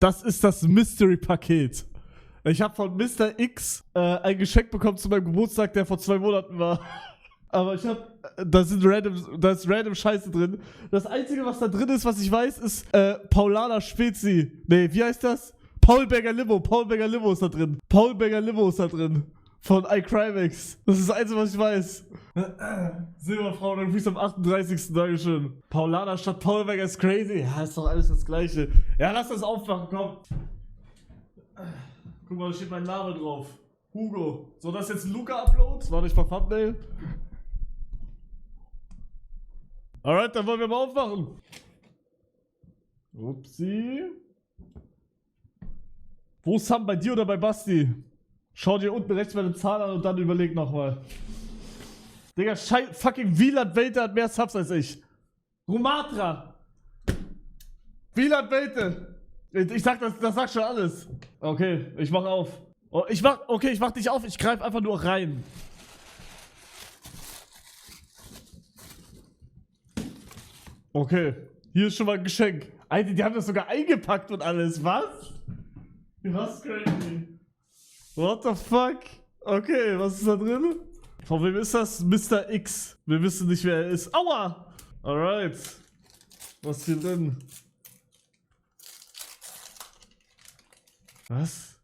Das ist das Mystery-Paket. Ich habe von Mr. X ein Geschenk bekommen zu meinem Geburtstag, der vor 2 Monaten war. Aber da ist random Scheiße drin. Das Einzige, was da drin ist, was ich weiß, ist Paulaner Spezi. Nee, wie heißt das? Paulberger Limo. Paulberger Limo ist da drin. Paulberger Limo ist da drin. Von iCrimex. Das ist das Einzige, was ich weiß. Silberfrau, dann kriegst du am 38. Dankeschön. Paulaner statt Paulberger ist crazy. Ja, ist doch alles das Gleiche. Ja, lass das aufwachen, komm. Guck mal, da steht mein Name drauf. Hugo. So, das ist jetzt ein Luca-Upload. Warte, ich mach Thumbnail. Alright, dann wollen wir mal aufwachen. Upsi. Wo ist Sam? Bei dir oder bei Basti? Schau dir unten rechts meine Zahl an und dann überleg nochmal. Digga, fucking Wieland Welte hat mehr Subs als ich. Rumatra. Wieland Welte. Ich sag das sagt schon alles. Okay, ich mach auf. Oh, ich mach dich auf, ich greif einfach nur rein. Okay, hier ist schon mal ein Geschenk. Alter, die haben das sogar eingepackt und alles, was? Was crazy? What the fuck? Okay, was ist da drin? Von wem ist das? Mr. X. Wir wissen nicht, wer er ist. Aua! Alright. Was ist hier drin? Was?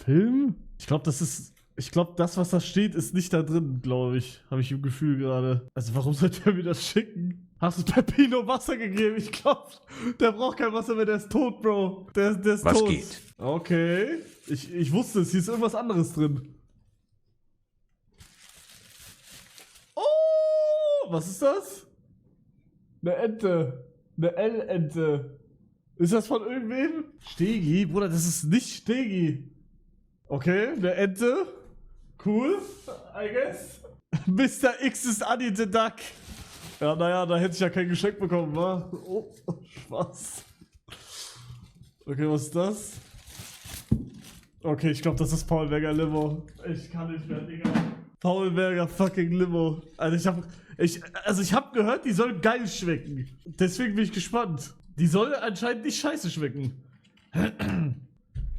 Film? Ich glaube, das, was da steht, ist nicht da drin, glaube ich. Habe ich im Gefühl gerade. Also, warum sollte er mir das schicken? Hast du Peppino Wasser gegeben? Ich glaube, der braucht kein Wasser mehr, der ist tot, Bro. Der ist was tot. Geht? Okay. Ich wusste es, hier ist irgendwas anderes drin. Oh, was ist das? Eine Ente. Eine L-Ente. Ist das von irgendwem? Stegi? Bruder, das ist nicht Stegi. Okay, eine Ente. Cool, I guess. Mr. X ist Annie the Duck. Ja, naja, da hätte ich ja kein Geschenk bekommen, wa? Oh, Spaß. Okay, was ist das? Okay, ich glaube, das ist Paulberger Limo. Ich kann nicht mehr, Digga. Paulberger fucking Limo. Also ich hab gehört, die sollen geil schmecken. Deswegen bin ich gespannt. Die soll anscheinend nicht scheiße schmecken.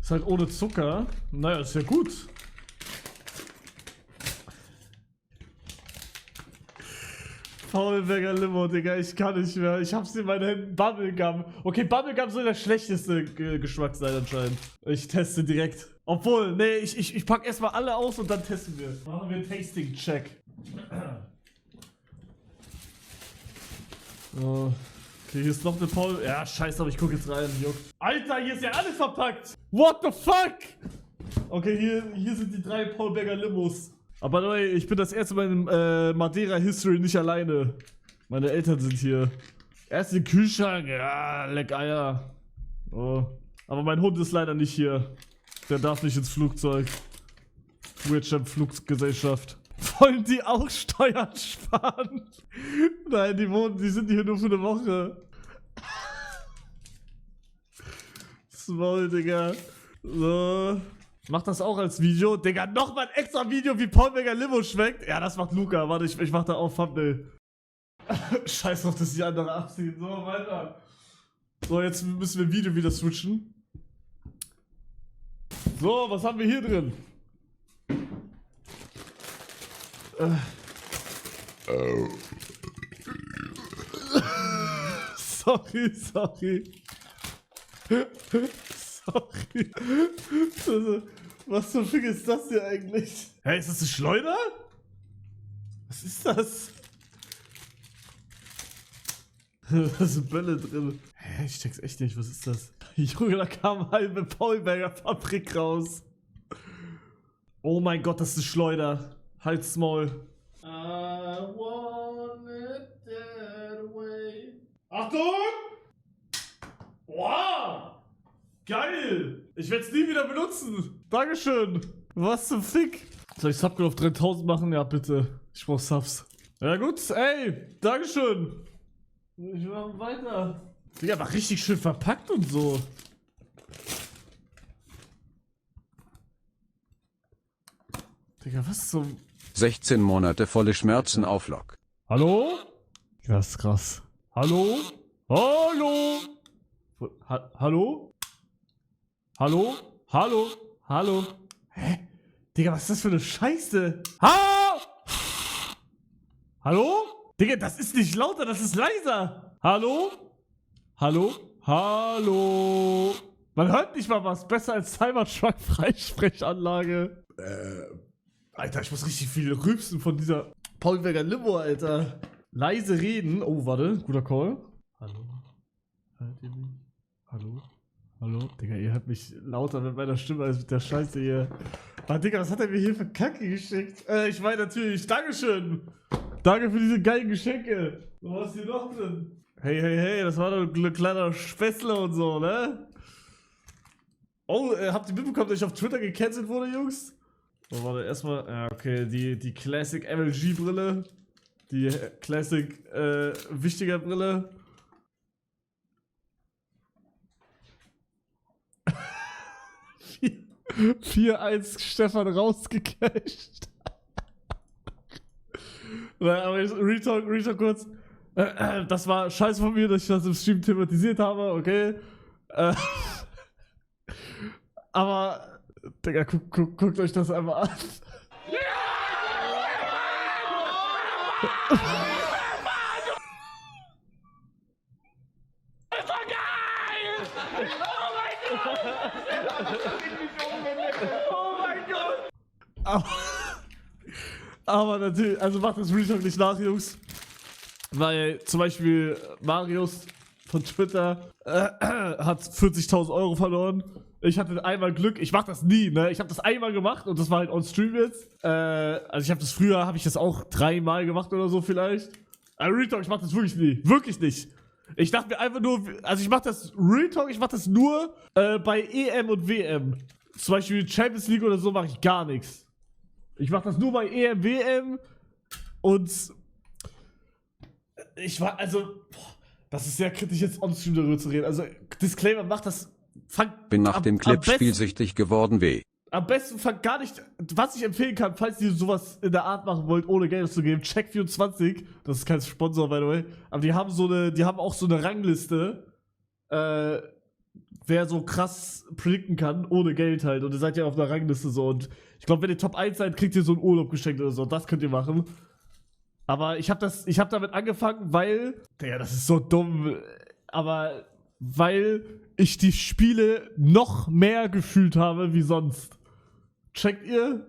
Ist halt ohne Zucker. Naja, ist ja gut. Paulberger Limo, Digga, ich kann nicht mehr. Ich hab's in meinen Händen. Bubblegum. Okay, Bubblegum soll der schlechteste Geschmack sein anscheinend. Ich teste direkt. Obwohl, nee, ich pack erstmal alle aus und dann testen wir. Machen wir einen Tasting-Check. So. Okay, hier ist noch eine Paul. Ja, scheiße, aber ich guck jetzt rein. Juck. Alter, hier ist ja alles verpackt. What the fuck? Okay, hier sind die 3 Paulberger Limos. Aber Leute, ich bin das erste Mal in Madeira History nicht alleine. Meine Eltern sind hier. Erst den Kühlschrank. Ja, leck Eier. Oh. Aber mein Hund ist leider nicht hier. Der darf nicht ins Flugzeug. Weirdscham Fluggesellschaft. Wollen die auch Steuern sparen? Nein, die sind hier nur für eine Woche. Small, Digga. So. Mach das auch als Video. Digga, nochmal ein extra Video, wie Paulberger Limo schmeckt. Ja, das macht Luca. Warte, ich mach da auf Thumbnail. Scheiß drauf, dass die andere abziehen. So, weiter. So, jetzt müssen wir ein Video wieder switchen. So, was haben wir hier drin? Sorry. Sorry. Was zum Fick ist das hier eigentlich? Hey, ist das eine Schleuder? Was ist das? Da sind Bälle drin. Hä, ich check's echt nicht. Was ist das? Junge, da kam halbe Paulberger Fabrik raus. Oh mein Gott, das ist eine Schleuder. Halt's Maul. I want it that way. Achtung! Wow! Geil! Ich werde es nie wieder benutzen. Dankeschön. Was zum Fick? Soll ich Subgoal auf 3000 machen? Ja, bitte. Ich brauch Subs. Ja gut, ey. Dankeschön. Ich mach weiter. Digga, war richtig schön verpackt und so. Digga, was zum... 16 Monate volle Schmerzen auf Lock. Hallo? Das ist krass. Hallo? Hallo? Hallo? Hallo? Hallo? Hallo? Hä? Digga, was ist das für eine Scheiße? Hallo? Digga, das ist nicht lauter, das ist leiser. Hallo? Hallo? Hallo? Man hört nicht mal was. Besser als Cybertruck Freisprechanlage. Alter, ich muss richtig viel rübsen von dieser Paulberger Limo, Alter. Leise reden. Oh, warte. Guter Call. Hallo? Hört ihr mich? Hallo? Hallo? Digga, ihr hört mich lauter mit meiner Stimme als mit der Scheiße hier. Ah, Digga, was hat er mir hier für Kacke geschickt? Ich meine natürlich, Dankeschön. Danke für diese geilen Geschenke. Was ist hier noch drin? Hey, hey, hey, das war doch ein kleiner Späßle und so, ne? Oh, habt ihr mitbekommen, dass ich auf Twitter gecancelt wurde, Jungs? Oh, warte, erstmal, ja, okay, die Classic MLG-Brille. Die Classic, wichtiger Brille. 4-1 Stefan rausgecasht. Aber jetzt Retalk kurz. Das war scheiße von mir, dass ich das im Stream thematisiert habe, okay. Aber, Digga, guckt euch das einmal an. Aber natürlich, also macht das Retalk nicht nach, Jungs. Weil zum Beispiel Marius von Twitter hat 40.000 Euro verloren. Ich hatte einmal Glück, ich mach das nie, ne? Ich habe das einmal gemacht und das war halt on stream jetzt. Also ich habe das früher, habe ich das auch 3-mal gemacht oder so vielleicht. Aber Retalk, ich mach das wirklich nie. Wirklich nicht. Ich dachte mir einfach nur, also ich mach das Retalk, ich mach das nur bei EM und WM. Zum Beispiel Champions League oder so mache ich gar nichts. Ich mache das nur bei EM, WM und ich war, also, das ist sehr kritisch jetzt on-stream darüber zu reden. Also, Disclaimer, macht das, Bin nach dem Clip spielsüchtig geworden weh. Am besten fangt gar nicht, was ich empfehlen kann, falls ihr sowas in der Art machen wollt, ohne Geld zu geben, Check24, das ist kein Sponsor, by the way, aber die haben auch so eine Rangliste, wer so krass predikten kann, ohne Geld halt. Und ihr seid ja auf einer Rangliste so. Und ich glaube, wenn ihr Top 1 seid, kriegt ihr so einen Urlaub geschenkt oder so. Das könnt ihr machen. Aber ich hab damit angefangen, weil, Digga, das ist so dumm, aber weil ich die Spiele noch mehr gefühlt habe wie sonst. Checkt ihr?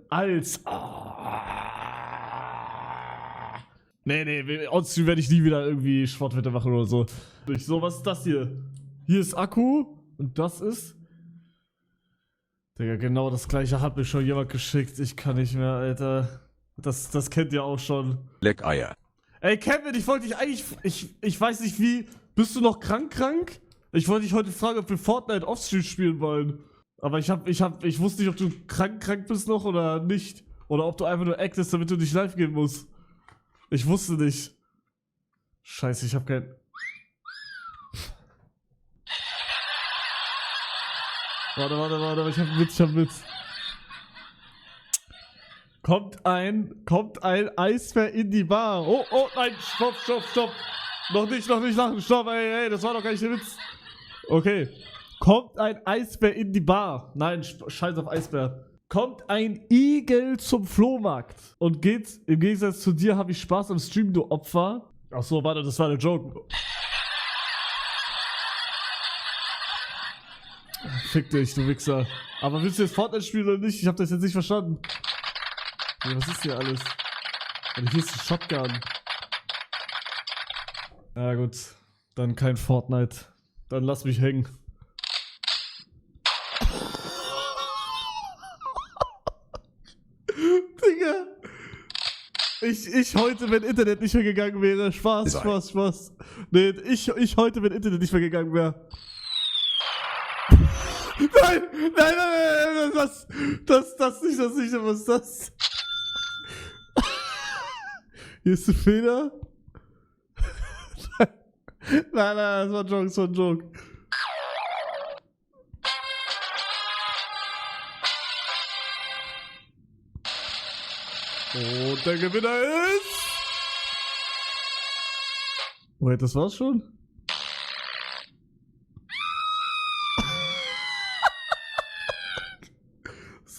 Nee, onstream werde ich nie wieder irgendwie Sportwette machen oder so. So, was ist das hier? Hier ist Akku und das ist... Digga, genau das gleiche hat mir schon jemand geschickt. Ich kann nicht mehr, Alter. Das kennt ihr auch schon. Leckeier. Ey, Kevin, ich wollte dich eigentlich... Ich weiß nicht wie... Bist du noch krank? Ich wollte dich heute fragen, ob wir Fortnite Offstream spielen wollen. Aber ich wusste nicht, ob du krank bist noch oder nicht. Oder ob du einfach nur actest, damit du nicht live gehen musst. Ich wusste nicht. Scheiße, ich hab kein... Warte, ich hab einen Witz. Kommt ein Eisbär in die Bar. Oh, nein, stopp. Noch nicht lachen, stopp, ey, das war doch gar nicht der Witz. Okay. Kommt ein Eisbär in die Bar. Nein, scheiß auf Eisbär. Kommt ein Igel zum Flohmarkt und geht, im Gegensatz zu dir habe ich Spaß am Stream, du Opfer. Achso, warte, das war der Joke. Fick dich, du Wichser. Aber willst du jetzt Fortnite spielen oder nicht? Ich hab das jetzt nicht verstanden. Ja, was ist hier alles? Und hier ist die Shotgun. Ja gut, dann kein Fortnite. Dann lass mich hängen. Digga. Ich heute, wenn Internet nicht mehr gegangen wäre. Spaß. Nee, ich heute, wenn Internet nicht mehr gegangen wäre. Nein, das nicht, was ist das? Hier ist ein Fehler. Nein, das war ein Joke. Und der Gewinner ist... Wait, das war's schon?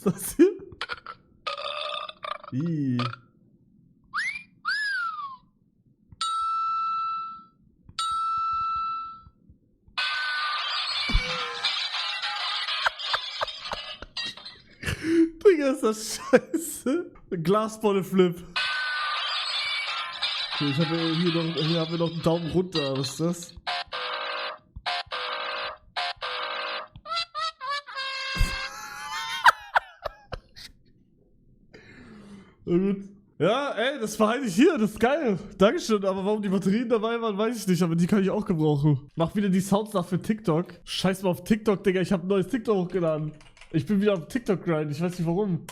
ist das hier? Ih. Digga, ist das scheiße. Glasbolle-Flip. Okay, hier haben wir noch einen Daumen runter. Was ist das? Na gut. Ja, ey, das war eigentlich hier, das ist geil. Dankeschön, aber warum die Batterien dabei waren, weiß ich nicht, aber die kann ich auch gebrauchen. Mach wieder die Sounds nach für TikTok. Scheiß mal auf TikTok, Digga, ich habe ein neues TikTok hochgeladen. Ich bin wieder auf TikTok-Grind, ich weiß nicht warum.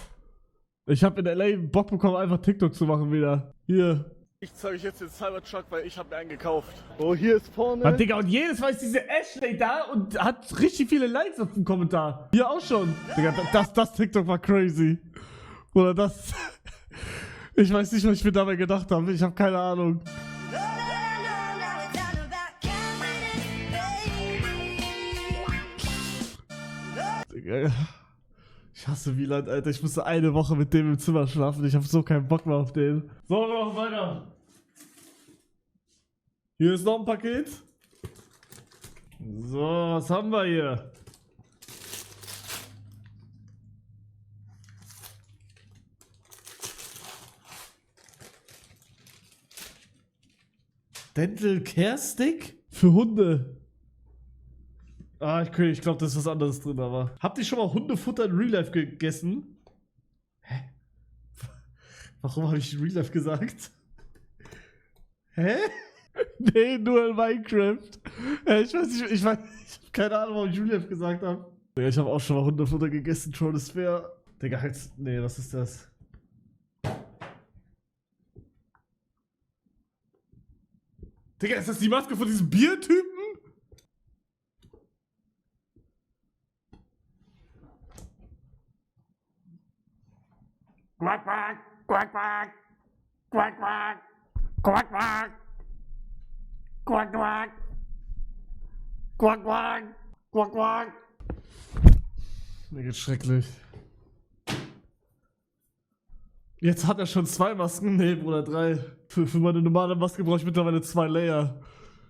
Ich habe in LA Bock bekommen, einfach TikTok zu machen wieder. Hier. Ich zeige euch jetzt den Cybertruck, weil ich habe mir einen gekauft. Oh, hier ist vorne. Ah, Digga, und jedes Mal ist diese Ashley da und hat richtig viele Likes auf dem Kommentar. Hier auch schon. Digga, das TikTok war crazy. Oder das... Ich weiß nicht, was ich mir dabei gedacht habe. Ich habe keine Ahnung. Digga. Ich hasse Wieland, Alter. Ich musste eine Woche mit dem im Zimmer schlafen. Ich habe so keinen Bock mehr auf den. So, wir machen weiter. Hier ist noch ein Paket. So, was haben wir hier? Dental Care Stick? Für Hunde. Ah, ich glaube, da ist was anderes drin, aber... Habt ihr schon mal Hundefutter in Real Life gegessen? Hä? Warum habe ich Real Life gesagt? Hä? Nee, nur in Minecraft. Ich weiß nicht, ich habe keine Ahnung, warum ich Real Life gesagt habe. Digga, ich habe auch schon mal Hundefutter gegessen, Troll ist fair. Digga, halt... Nee, was ist das? Digga, ist das die Maske von diesem Biertypen? Quack, quack, quack, quack, quack, quack, quack, quack, quack, quack, quack, quack, quack, quack. Mir geht's schrecklich. Jetzt hat er schon 2 Masken? Nee, Bruder, 3. Für meine normale Maske brauche ich mittlerweile 2 Layer.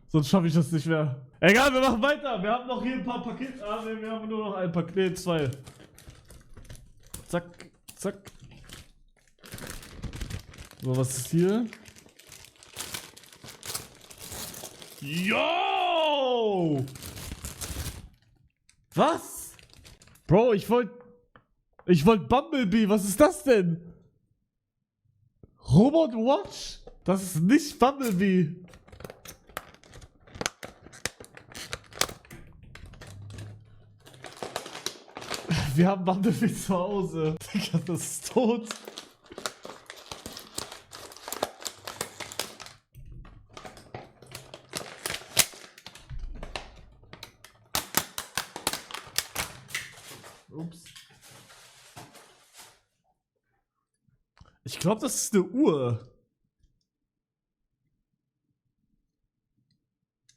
Sonst schaffe ich das nicht mehr. Egal, wir machen weiter. Wir haben noch hier ein paar Pakete. Ah, nee, wir haben nur noch ein Paket. Nee, 2. Zack, zack. So, was ist hier? Yo! Was? Bro, ich wollte Bumblebee. Was ist das denn? Robot Watch? Das ist nicht Bumblebee. Wir haben Bumblebee zu Hause. Digga, das ist tot. Ups. Ich glaube, das ist eine Uhr.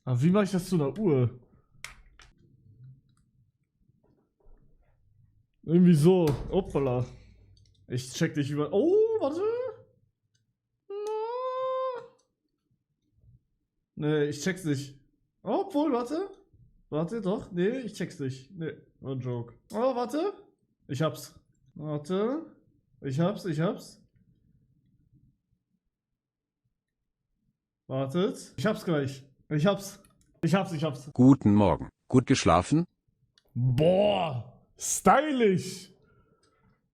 Aber wie mache ich das zu einer Uhr? Irgendwie so. Hoppala. Ich check dich über... Oh, warte. Nee, ich check's nicht. Obwohl, warte. Warte, doch. Nee, ich check's nicht. Nee, war ein Joke. Oh, warte. Ich hab's. Warte. Ich hab's. Wartet. Ich hab's gleich. Ich hab's. Guten Morgen. Gut geschlafen? Boah. Stylisch.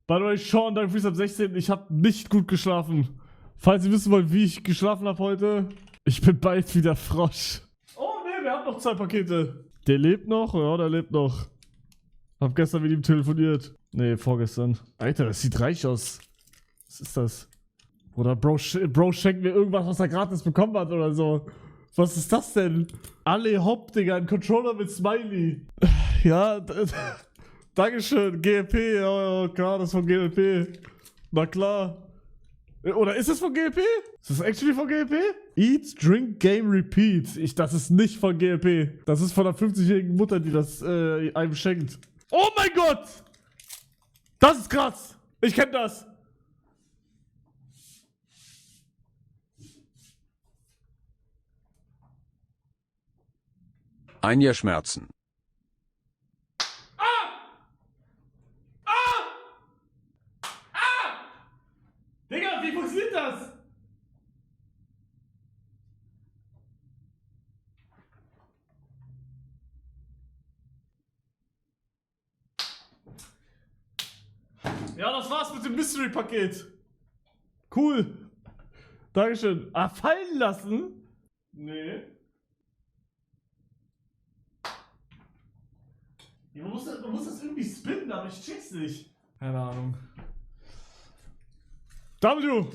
By the way, Sean, danke fürs ab 16. Ich hab nicht gut geschlafen. Falls ihr wissen wollt, wie ich geschlafen habe heute. Ich bin bald wieder Frosch. Oh ne, wir haben noch 2 Pakete. Der lebt noch? Ja, der lebt noch. Hab gestern mit ihm telefoniert. Ne, vorgestern. Alter, das sieht reich aus. Was ist das? Oder Bro schenkt mir irgendwas, was er gratis bekommen hat oder so. Was ist das denn? Alle Hopp, Digga, ein Controller mit Smiley. Ja, Dankeschön, GLP, ja, klar, das ist von GLP. Na klar. Oder ist es von GLP? Ist das actually von GLP? Eat, Drink, Game, Repeat. Das ist nicht von GLP. Das ist von einer 50-jährigen Mutter, die das einem schenkt. Oh mein Gott! Das ist krass. Ich kenne das. Ein Jahr Schmerzen. Digga, wie funktioniert das? Ja, das war's mit dem Mystery-Paket. Cool. Dankeschön. Ah, fallen lassen? Nee. Ja, man muss das irgendwie spinnen, aber ich check's nicht. Keine Ahnung. W.